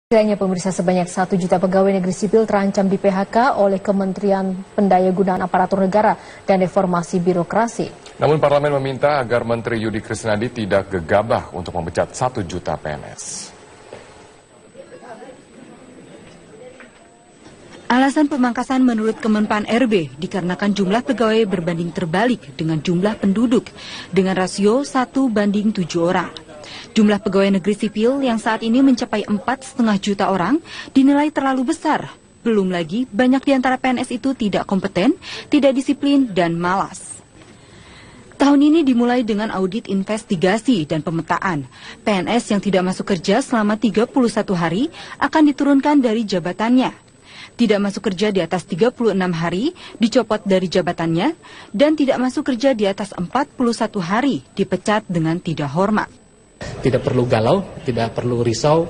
Setidaknya pemirsa sebanyak 1 juta pegawai negeri sipil terancam di PHK oleh Kementerian Pendayagunaan Aparatur Negara dan Reformasi Birokrasi. Namun parlemen meminta agar Menteri Yudi Krisnandi tidak gegabah untuk memecat 1 juta PNS. Alasan pemangkasan menurut Kemenpan RB dikarenakan jumlah pegawai berbanding terbalik dengan jumlah penduduk dengan rasio 1:7 orang. Jumlah pegawai negeri sipil yang saat ini mencapai 4,5 juta orang dinilai terlalu besar. Belum lagi banyak di antara PNS itu tidak kompeten, tidak disiplin, dan malas. Tahun ini dimulai dengan audit investigasi dan pemetaan. PNS yang tidak masuk kerja selama 31 hari akan diturunkan dari jabatannya. Tidak masuk kerja di atas 36 hari dicopot dari jabatannya, dan tidak masuk kerja di atas 41 hari dipecat dengan tidak hormat. Tidak perlu galau, tidak perlu risau,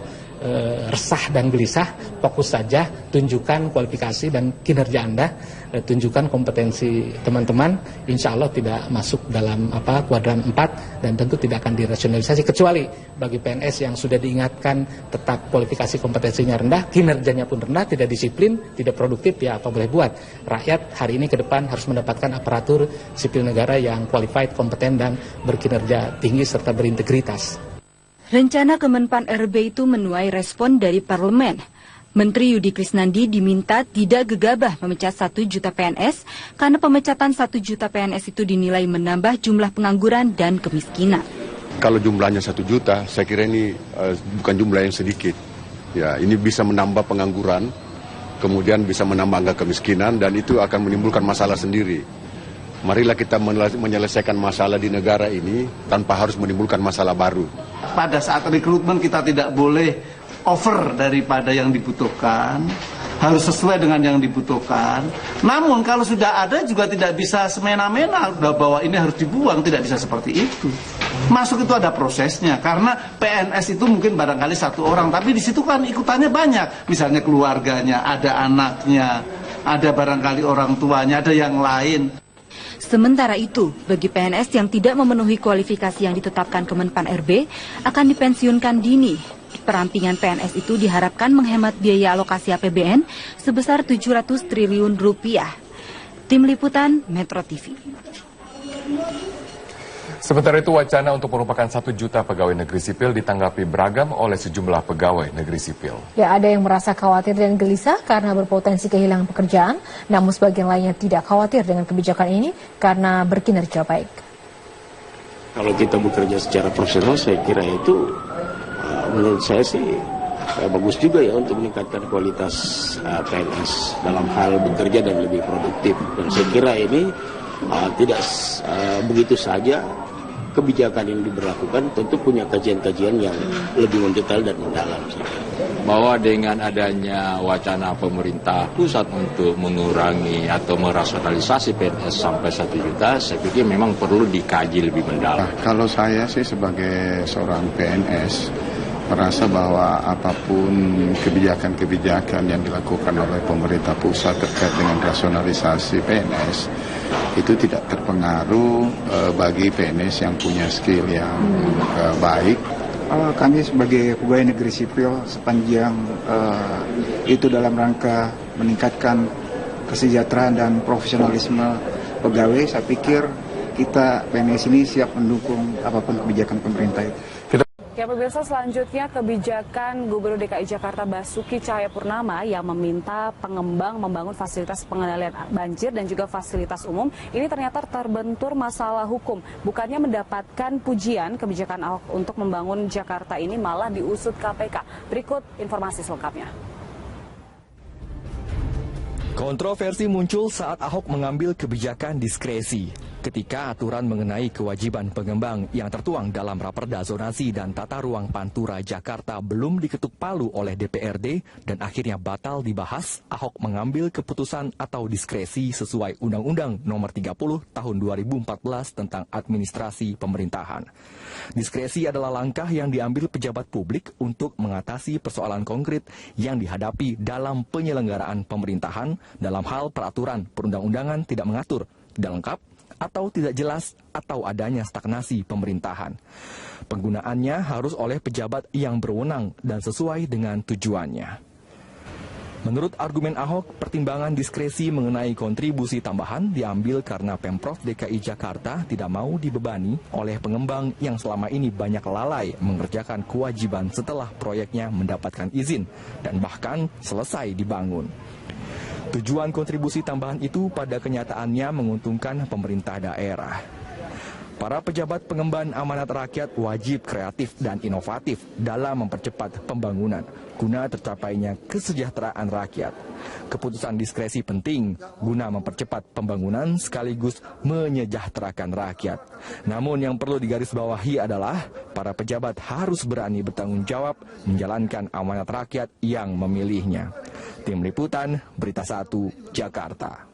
resah dan gelisah, fokus saja, tunjukkan kualifikasi dan kinerja Anda, tunjukkan kompetensi teman-teman, insya Allah tidak masuk dalam kuadran 4 dan tentu tidak akan dirasionalisasi, kecuali bagi PNS yang sudah diingatkan tetap kualifikasi kompetensinya rendah, kinerjanya pun rendah, tidak disiplin, tidak produktif, ya apa boleh buat. Rakyat hari ini ke depan harus mendapatkan aparatur sipil negara yang qualified, kompeten, dan berkinerja tinggi serta berintegritas. Rencana Kemenpan RB itu menuai respon dari parlemen. Menteri Yudi Krisnandi diminta tidak gegabah memecat 1 juta PNS karena pemecatan 1 juta PNS itu dinilai menambah jumlah pengangguran dan kemiskinan. Kalau jumlahnya 1 juta, saya kira ini bukan jumlah yang sedikit. Ya, ini bisa menambah pengangguran, kemudian bisa menambah angka kemiskinan, dan itu akan menimbulkan masalah sendiri. Marilah kita menyelesaikan masalah di negara ini tanpa harus menimbulkan masalah baru. Pada saat rekrutmen kita tidak boleh over daripada yang dibutuhkan, harus sesuai dengan yang dibutuhkan. Namun kalau sudah ada juga tidak bisa semena-mena bahwa ini harus dibuang, tidak bisa seperti itu. Masuk itu ada prosesnya, karena PNS itu mungkin barangkali 1 orang, tapi di situ kan ikutannya banyak. Misalnya keluarganya, ada anaknya, ada barangkali orang tuanya, ada yang lain. Sementara itu, bagi PNS yang tidak memenuhi kualifikasi yang ditetapkan Kemenpan RB, akan dipensiunkan dini. Perampingan PNS itu diharapkan menghemat biaya alokasi APBN sebesar 700 triliun rupiah. Tim Liputan Metro TV. Sementara itu, wacana untuk merupakan 1 juta pegawai negeri sipil ditanggapi beragam oleh sejumlah pegawai negeri sipil. Ya, ada yang merasa khawatir dan gelisah karena berpotensi kehilangan pekerjaan, namun sebagian lainnya tidak khawatir dengan kebijakan ini karena berkinerja baik. Kalau kita bekerja secara profesional, saya kira itu menurut saya sih bagus juga ya untuk meningkatkan kualitas PNS dalam hal bekerja dan lebih produktif. Dan saya kira ini tidak begitu saja. Kebijakan yang diberlakukan tentu punya kajian-kajian yang lebih mendetail dan mendalam. Bahwa dengan adanya wacana pemerintah pusat untuk mengurangi atau merasionalisasi PNS sampai 1 juta, saya pikir memang perlu dikaji lebih mendalam. Kalau saya sih sebagai seorang PNS, merasa bahwa apapun kebijakan-kebijakan yang dilakukan oleh pemerintah pusat terkait dengan rasionalisasi PNS, itu tidak terpengaruh bagi PNS yang punya skill yang baik. Kami sebagai pegawai negeri sipil, sepanjang itu dalam rangka meningkatkan kesejahteraan dan profesionalisme pegawai, saya pikir kita PNS ini siap mendukung apapun kebijakan pemerintah itu. Ya pemirsa, selanjutnya kebijakan Gubernur DKI Jakarta Basuki Cahayapurnama yang meminta pengembang membangun fasilitas pengendalian banjir dan juga fasilitas umum ini ternyata terbentur masalah hukum. Bukannya mendapatkan pujian, kebijakan Ahok untuk membangun Jakarta ini malah diusut KPK. Berikut informasi selengkapnya. Kontroversi muncul saat Ahok mengambil kebijakan diskresi ketika aturan mengenai kewajiban pengembang yang tertuang dalam Raperda Zonasi dan Tata Ruang Pantura Jakarta belum diketuk palu oleh DPRD dan akhirnya batal dibahas. Ahok mengambil keputusan atau diskresi sesuai Undang-Undang Nomor 30 Tahun 2014 tentang Administrasi Pemerintahan. Diskresi adalah langkah yang diambil pejabat publik untuk mengatasi persoalan konkret yang dihadapi dalam penyelenggaraan pemerintahan dalam hal peraturan perundang-undangan tidak mengatur. Tidak lengkap atau tidak jelas atau adanya stagnasi pemerintahan. Penggunaannya harus oleh pejabat yang berwenang dan sesuai dengan tujuannya. Menurut argumen Ahok, pertimbangan diskresi mengenai kontribusi tambahan diambil karena Pemprov DKI Jakarta tidak mau dibebani oleh pengembang yang selama ini banyak lalai mengerjakan kewajiban setelah proyeknya mendapatkan izin dan bahkan selesai dibangun. Tujuan kontribusi tambahan itu pada kenyataannya menguntungkan pemerintah daerah. Para pejabat pengemban amanat rakyat wajib kreatif dan inovatif dalam mempercepat pembangunan guna tercapainya kesejahteraan rakyat. Keputusan diskresi penting guna mempercepat pembangunan sekaligus menyejahterakan rakyat. Namun yang perlu digarisbawahi adalah para pejabat harus berani bertanggung jawab menjalankan amanat rakyat yang memilihnya. Tim Liputan, Berita 1, Jakarta.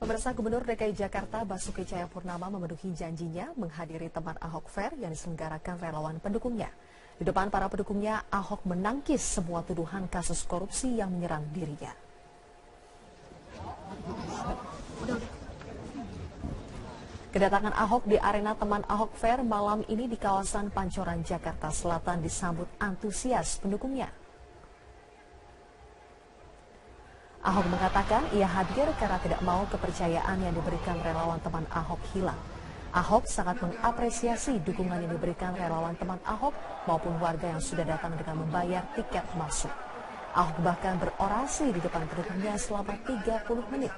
Pemirsa, Gubernur DKI Jakarta Basuki Cahayapurnama memenuhi janjinya menghadiri teman Ahok Fair yang diselenggarakan relawan pendukungnya. Di depan para pendukungnya, Ahok menangkis semua tuduhan kasus korupsi yang menyerang dirinya. Kedatangan Ahok di arena teman Ahok Fair malam ini di kawasan Pancoran, Jakarta Selatan disambut antusias pendukungnya. Ahok mengatakan ia hadir karena tidak mau kepercayaan yang diberikan relawan teman Ahok hilang. Ahok sangat mengapresiasi dukungan yang diberikan relawan teman Ahok maupun warga yang sudah datang dengan membayar tiket masuk. Ahok bahkan berorasi di depan pendukungnya selama 30 menit.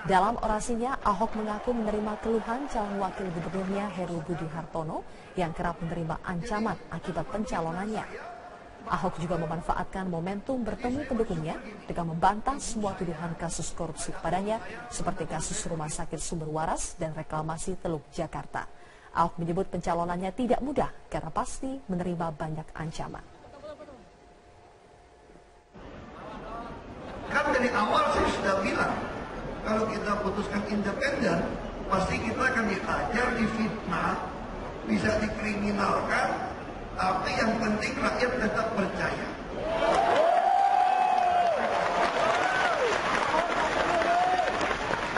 Dalam orasinya, Ahok mengaku menerima keluhan calon wakil gubernurnya Heru Budi Hartono yang kerap menerima ancaman akibat pencalonannya. Ahok juga memanfaatkan momentum bertemu pendukungnya dengan membantah semua tuduhan kasus korupsi kepadanya seperti kasus Rumah Sakit Sumber Waras dan reklamasi Teluk Jakarta. Ahok menyebut pencalonannya tidak mudah karena pasti menerima banyak ancaman. Kan dari awal saya sudah bilang, kalau kita putuskan independen, pasti kita akan dihajar, difitnah, bisa dikriminalkan. Tapi yang penting rakyat tetap percaya.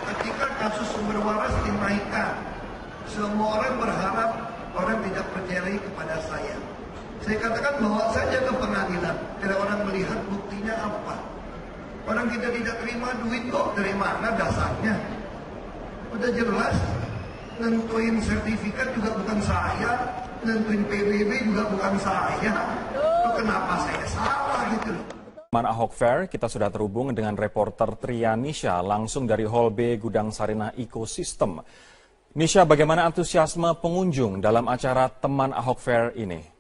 Ketika kasus Sumber Waras dinaikkan, semua orang berharap orang tidak percaya lagi kepada saya. Saya katakan bawa saja ke pengadilan, biar orang melihat buktinya apa. Orang kita tidak terima duit kok, dari mana dasarnya? Udah jelas, nentuin sertifikat juga bukan saya. Nentuin PBB juga bukan saya. Loh, kenapa saya salah gitu loh. Teman Ahok Fair, kita sudah terhubung dengan reporter Tria Nisha langsung dari Hall B Gudang Sarinah Ecosystem. Nisha, bagaimana antusiasme pengunjung dalam acara Teman Ahok Fair ini?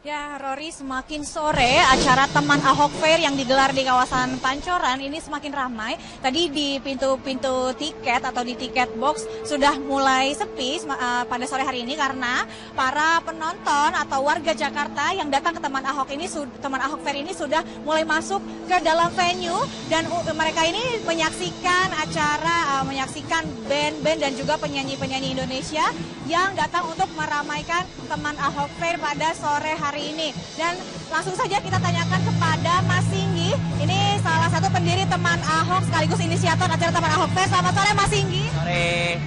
Ya, Rory, semakin sore acara Teman Ahok Fair yang digelar di kawasan Pancoran ini semakin ramai. Tadi di pintu-pintu tiket atau di tiket box sudah mulai sepi pada sore hari ini karena para penonton atau warga Jakarta yang datang ke Teman Ahok Fair ini sudah mulai masuk ke dalam venue dan mereka ini menyaksikan acara, menyaksikan band-band dan juga penyanyi-penyanyi Indonesia yang datang untuk meramaikan Teman Ahok Fair pada sore hari ini. Dan langsung saja kita tanyakan kepada Mas Singgi. Ini salah satu pendiri Teman Ahok sekaligus inisiator acara Teman Ahok Fair. Selamat sore Mas Singgi. Sore.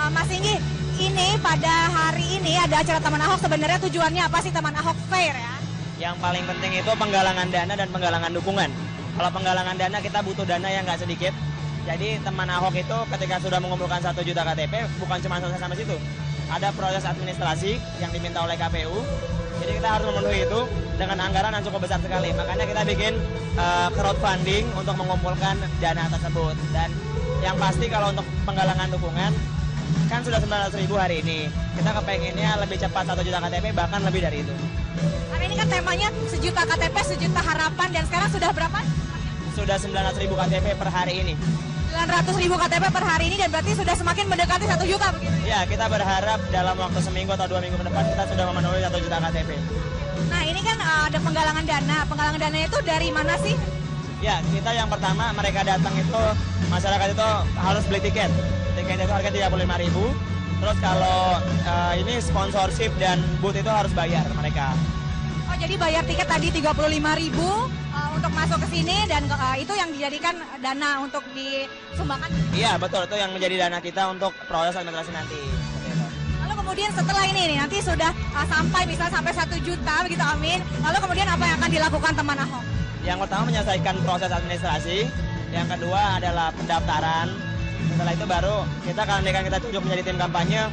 Mas Singgi, ini pada hari ini ada acara Teman Ahok, sebenarnya tujuannya apa sih Teman Ahok Fair ya? Yang paling penting itu penggalangan dana dan penggalangan dukungan. Kalau penggalangan dana kita butuh dana yang nggak sedikit. Jadi Teman Ahok itu ketika sudah mengumpulkan 1 juta KTP bukan cuma selesai sampai situ. Ada proses administrasi yang diminta oleh KPU. Jadi kita harus memenuhi itu dengan anggaran yang cukup besar sekali. Makanya kita bikin crowdfunding untuk mengumpulkan dana tersebut. Dan yang pasti kalau untuk penggalangan dukungan, kan sudah 900.000 hari ini. Kita kepengennya lebih cepat 1 juta KTP, bahkan lebih dari itu. Karena ini kan temanya sejuta KTP, sejuta harapan, dan sekarang sudah berapa? Sudah 900.000 KTP per hari ini. 900.000 KTP per hari ini dan berarti sudah semakin mendekati 1 juta begitu? Ya, kita berharap dalam waktu seminggu atau 2 minggu ke depan kita sudah memenuhi 1 juta KTP. Nah ini kan ada penggalangan dana. Penggalangan dananya itu dari mana sih? Ya, kita yang pertama mereka datang itu, masyarakat itu harus beli tiket. Tiket itu harga 35.000. Terus kalau ini sponsorship dan booth itu harus bayar mereka. Oh jadi bayar tiket tadi 35.000 untuk untuk masuk ke sini dan itu yang dijadikan dana untuk disumbangkan. Iya betul, itu yang menjadi dana kita untuk proses administrasi nanti. Lalu kemudian setelah ini nih nanti sudah sampai misalnya sampai 1 juta begitu, amin. Lalu kemudian apa yang akan dilakukan teman Ahok? Yang pertama menyelesaikan proses administrasi, yang kedua adalah pendaftaran. Setelah itu baru kita kalau kita tunjuk menjadi tim kampanye,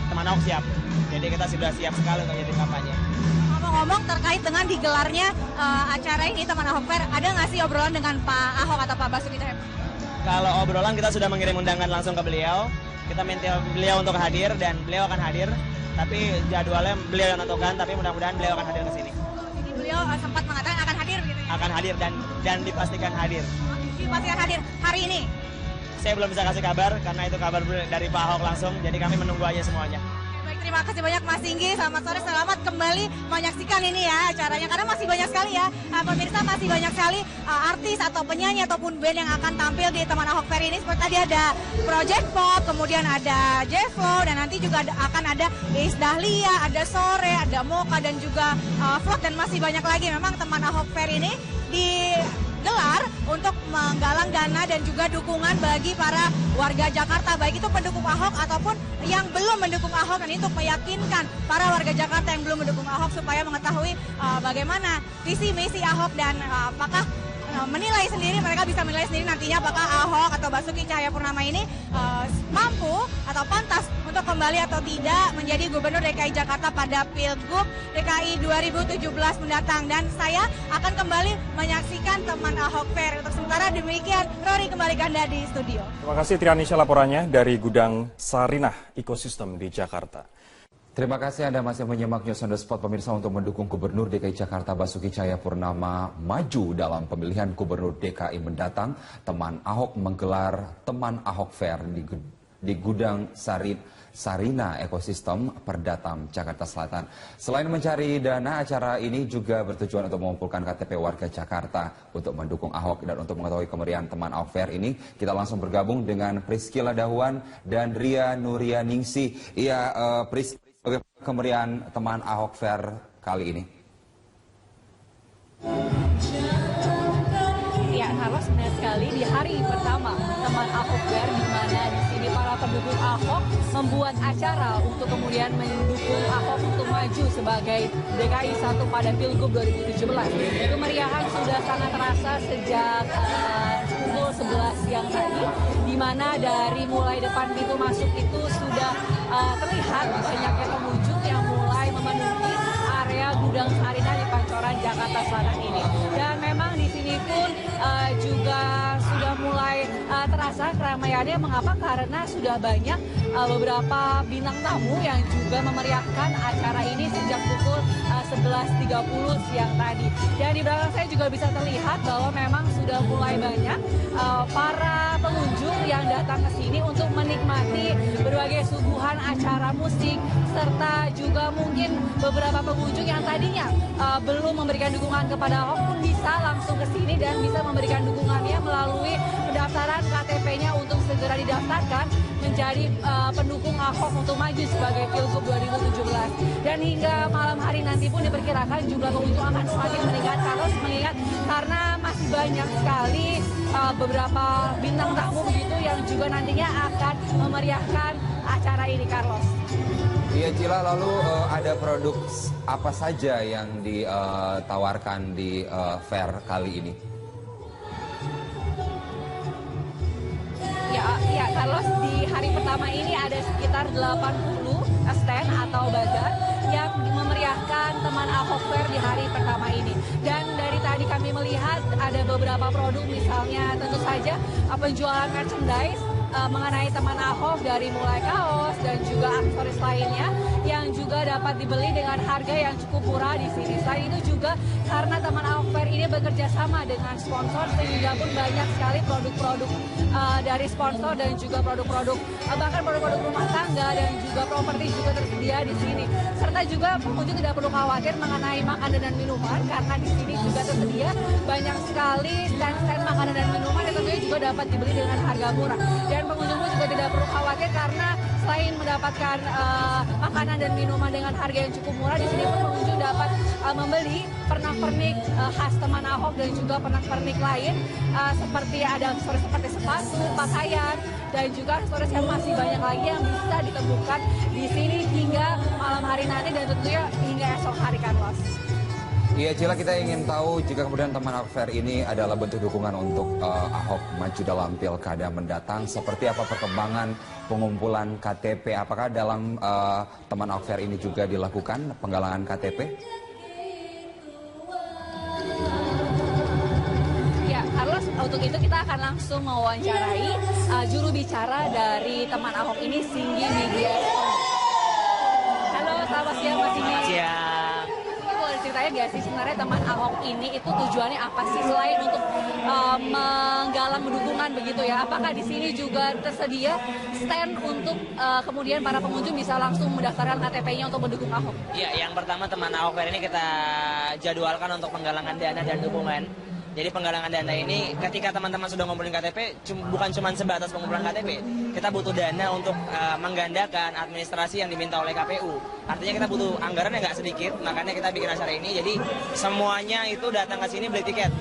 teman Ahok siap. Jadi kita sudah siap sekali untuk jadi tim kampanye. Ngomong-ngomong terkait dengan digelarnya acara ini teman Ahok Fair, ada nggak sih obrolan dengan Pak Ahok atau Pak Basuki Cahayapurnama? Kalau obrolan kita sudah mengirim undangan langsung ke beliau. Kita minta beliau untuk hadir dan beliau akan hadir. Tapi jadwalnya beliau yang tentukan, tapi mudah-mudahan beliau akan hadir ke sini. Jadi beliau sempat mengatakan akan hadir gitu ya? Akan hadir dan dipastikan hadir. Dipastikan hadir hari ini? Saya belum bisa kasih kabar karena itu kabar dari Pak Ahok langsung. Jadi kami menunggu aja semuanya. Terima kasih banyak Mas Singgi, selamat sore, selamat kembali menyaksikan ini ya acaranya karena masih banyak sekali ya pemirsa, masih banyak sekali artis atau penyanyi ataupun band yang akan tampil di Teman Ahok Fair ini. Seperti tadi ada Project Pop, kemudian ada J-Flow dan nanti juga akan ada Iis Dahlia, ada Sore, ada Mocha dan juga Float dan masih banyak lagi. Memang Teman Ahok Fair ini digelar untuk menggalang dana dan juga dukungan bagi para warga Jakarta, baik itu pendukung Ahok ataupun yang belum mendukung Ahok, dan ini untuk meyakinkan para warga Jakarta yang belum mendukung Ahok supaya mengetahui bagaimana visi misi Ahok dan apakah menilai sendiri, mereka bisa menilai sendiri nantinya apakah Ahok atau Basuki Cahayapurnama ini mampu atau pantas untuk kembali atau tidak menjadi Gubernur DKI Jakarta pada Pilgub DKI 2017 mendatang. Dan saya akan kembali menyaksikan Teman Ahok Fair. Untuk sementara demikian, Rory kembali ke Anda di studio. Terima kasih Trianisha laporannya dari Gudang Sarinah Ekosistem di Jakarta. Terima kasih Anda masih menyimak News on the Spot pemirsa. Untuk mendukung Gubernur DKI Jakarta Basuki Cahayapurnama maju dalam pemilihan Gubernur DKI mendatang, Teman Ahok menggelar Teman Ahok Fair di Gudang Sarinah Ekosistem Perdatam, Jakarta Selatan. Selain mencari dana, acara ini juga bertujuan untuk mengumpulkan KTP warga Jakarta untuk mendukung Ahok. Dan untuk mengetahui kemeriahan Teman Ahok Fair ini, kita langsung bergabung dengan Priscilla Dahuan dan Ria Nurianingsi. Iya, bagaimana kemeriahan Teman Ahok Fair kali ini? Ya, Carlos, benar sekali di hari pertama Teman Ahok Fair, di mana di sini para pendukung Ahok membuat acara untuk kemudian mendukung Ahok untuk maju sebagai DKI 1 pada Pilgub 2017. Kemeriahan sudah sangat terasa sejak pukul 11 siang tadi, di mana dari mulai depan pintu masuk itu sudah terlihat banyaknya pengunjung yang mulai memenuhi area Gudang Sarinah di Pancoran, Jakarta Selatan ini. Dan memang di sini pun juga sudah mulai terasa keramaiannya. Mengapa? Karena sudah banyak beberapa bintang tamu yang juga memeriahkan acara ini sejak pukul 11.30 siang tadi. Dan di belakang saya juga bisa terlihat bahwa memang sudah mulai banyak para pengunjung yang datang ke sini untuk menikmati berbagai suguhan acara musik, serta juga mungkin beberapa pengunjung yang tadinya belum memberikan dukungan kepada Ahok pun bisa langsung ke sini dan bisa memberikan dukungannya melalui pendaftaran KTP-nya untuk segera didaftarkan menjadi pendukung Ahok untuk maju sebagai Pilgub 2017. Dan hingga malam hari nanti pun diperkirakan jumlah pengunjung akan semakin meningkat, Carlos, mengingat karena masih banyak sekali beberapa bintang tamu begitu yang juga nantinya akan memeriahkan acara ini, Carlos. Iya Cila, lalu ada produk apa saja yang ditawarkan di fair kali ini? Ya, Carlos, di hari pertama ini ada sekitar 80 stand atau bazar yang memeriahkan Teman Ahok Fair di hari pertama ini. Dan dari tadi kami melihat ada beberapa produk, misalnya tentu saja penjualan merchandise mengenai Teman Ahok, dari mulai kaos dan juga aksesoris lainnya yang juga dapat dibeli dengan harga yang cukup murah di sini. Selain itu juga karena Teman Ahok Fair ini bekerja sama dengan sponsor, sehingga pun banyak sekali produk-produk dari sponsor dan juga produk-produk bahkan produk-produk rumah tangga dan juga properti juga tersedia di sini. Serta juga pengunjung tidak perlu khawatir mengenai makanan dan minuman, karena di sini juga tersedia banyak sekali stand-stand makanan dan minuman yang tentunya juga dapat dibeli dengan harga murah. Dan pengunjung pun juga tidak perlu khawatir karena selain mendapatkan makanan dan minuman dengan harga yang cukup murah, di sini pun pengunjung dapat membeli pernak-pernik khas teman Ahok dan juga pernak-pernik lain seperti ada aksesoris seperti sepatu, pakaian, dan juga aksesoris yang masih banyak lagi yang bisa ditemukan di sini hingga malam hari nanti dan tentunya hingga esok hari, Carlos. Iya Cila, kita ingin tahu jika kemudian teman Ahok Fair ini adalah bentuk dukungan untuk Ahok maju dalam pilkada mendatang, seperti apa perkembangan pengumpulan KTP? Apakah dalam teman Ahok Fair ini juga dilakukan penggalangan KTP? Ya, Carlos, untuk itu kita akan langsung mewawancarai juru bicara dari teman Ahok ini, Singgi Media. Halo, selamat siang Mas Singgi. Siang. Ceritanya nggak sih sebenarnya teman Ahok ini itu tujuannya apa sih selain untuk menggalang dukungan begitu ya? Apakah di sini juga tersedia stand untuk kemudian para pengunjung bisa langsung mendaftarkan KTP-nya untuk mendukung Ahok? Ya, yang pertama teman Ahok ini kita jadwalkan untuk penggalangan dana dan dukungan. Jadi penggalangan dana ini ketika teman-teman sudah ngumpulin KTP, bukan cuma sebatas pengumpulan KTP, kita butuh dana untuk menggandakan administrasi yang diminta oleh KPU. Artinya kita butuh anggaran yang nggak sedikit, makanya kita bikin acara ini. Jadi semuanya itu datang ke sini beli tiket,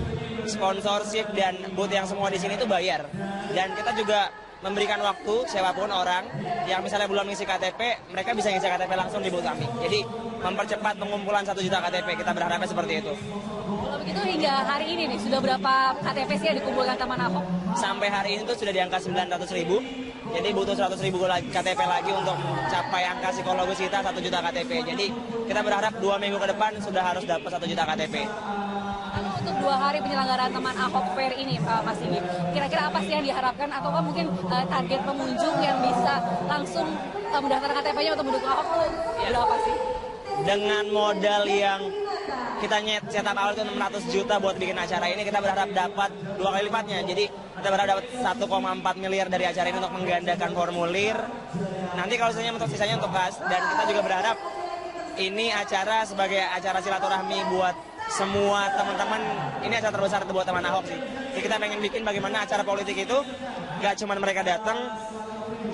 sponsorship dan booth yang semua di sini itu bayar. Dan kita juga memberikan waktu siapapun orang yang misalnya belum ngisi KTP, mereka bisa ngisi KTP langsung di booth kami. Jadi mempercepat pengumpulan 1 juta KTP, kita berharapnya seperti itu. Kalau begitu hingga hari ini nih, sudah berapa KTP sih yang dikumpulkan teman Ahok? Sampai hari ini tuh sudah di angka 900.000, jadi butuh 100.000 KTP lagi untuk capai angka psikologis kita 1 juta KTP. Jadi kita berharap 2 minggu ke depan sudah harus dapat 1 juta KTP. Lalu untuk 2 hari penyelenggaraan teman Ahok Fair ini, Mas Singgi, kira-kira apa sih yang diharapkan ataukah mungkin target pengunjung yang bisa langsung mendaftar KTP-nya untuk mendukung Ahok berapa sih? Dengan modal yang kita cetak awal itu 600 juta buat bikin acara ini, kita berharap dapat 2 kali lipatnya. Jadi kita berharap dapat 1,4 miliar dari acara ini untuk menggandakan formulir. Nanti kalau sisanya untuk kas, dan kita juga berharap ini acara sebagai acara silaturahmi buat semua teman-teman. Ini acara terbesar buat teman Ahok sih. Jadi kita pengen bikin bagaimana acara politik itu gak cuma mereka datang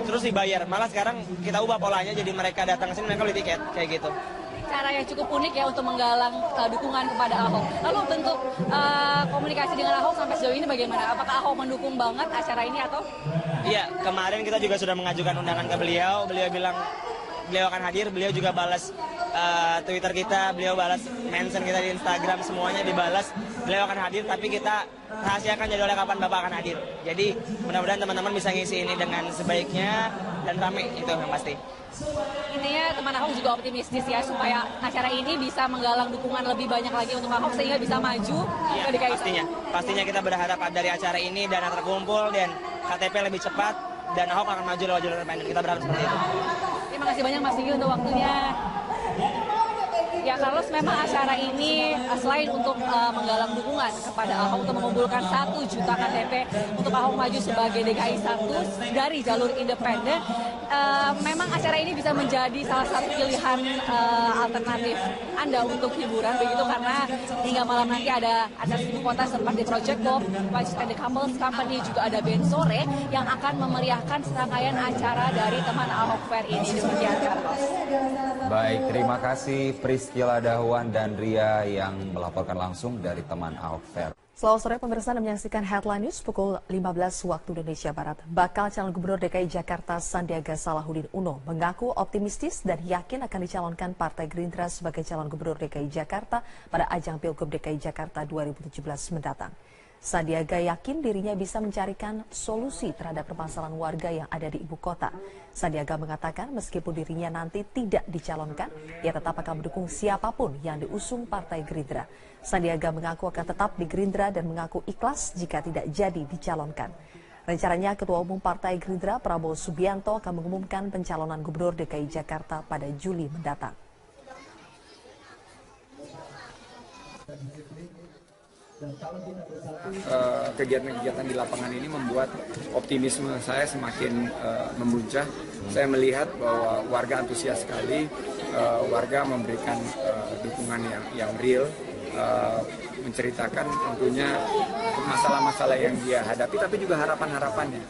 terus dibayar, malah sekarang kita ubah polanya jadi mereka datang ke sini mereka beli tiket kayak gitu. Cara yang cukup unik ya untuk menggalang dukungan kepada Ahok. Lalu bentuk komunikasi dengan Ahok sampai sejauh ini bagaimana? Apakah Ahok mendukung banget acara ini atau? Iya, kemarin kita juga sudah mengajukan undangan ke beliau. Beliau bilang beliau akan hadir. Beliau juga balas Twitter kita, beliau balas mention kita di Instagram, semuanya dibalas. Beliau akan hadir, tapi kita rahasiakan jadwalnya kapan Bapak akan hadir. Jadi mudah-mudahan teman-teman bisa ngisi ini dengan sebaiknya dan ramai, itu yang pasti. Intinya teman Ahok juga optimistis ya supaya acara ini bisa menggalang dukungan lebih banyak lagi untuk Ahok sehingga bisa maju ke DKI. Pastinya kita berharap dari acara ini dana terkumpul dan KTP lebih cepat dan Ahok akan maju lewat jalur independen. Kita berharap seperti itu. Terima kasih banyak Mas Singgi untuk waktunya. Ya Carlos, memang acara ini selain untuk menggalang dukungan kepada Ahok untuk mengumpulkan 1 juta KTP untuk Ahok maju sebagai DKI 1 dari jalur independen, memang acara ini bisa menjadi salah satu pilihan alternatif Anda untuk hiburan begitu, karena hingga malam nanti ada acara ibu kota seperti Project Pop, Vice and the Couples Company, juga ada band sore yang akan memeriahkan serangkaian acara dari teman Ahok Fair ini. Demikian Carlos. Baik, terima kasih Priscila Dahuan dan Ria yang melaporkan langsung dari teman Ahok Fair. Selamat sore pemirsa, Anda menyaksikan Headline News pukul 15 waktu Indonesia Barat. Bakal calon gubernur DKI Jakarta Sandiaga Salahuddin Uno mengaku optimistis dan yakin akan dicalonkan Partai Gerindra sebagai calon gubernur DKI Jakarta pada ajang Pilgub DKI Jakarta 2017 mendatang. Sandiaga yakin dirinya bisa mencarikan solusi terhadap permasalahan warga yang ada di ibu kota. Sandiaga mengatakan meskipun dirinya nanti tidak dicalonkan, ia tetap akan mendukung siapapun yang diusung Partai Gerindra. Sandiaga mengaku akan tetap di Gerindra dan mengaku ikhlas jika tidak jadi dicalonkan. Rencananya Ketua Umum Partai Gerindra Prabowo Subianto akan mengumumkan pencalonan Gubernur DKI Jakarta pada Juli mendatang. Kegiatan-kegiatan di lapangan ini membuat optimisme saya semakin membuncah. Saya melihat bahwa warga antusias sekali, warga memberikan dukungan yang real, menceritakan tentunya masalah-masalah yang dia hadapi, tapi juga harapan-harapannya.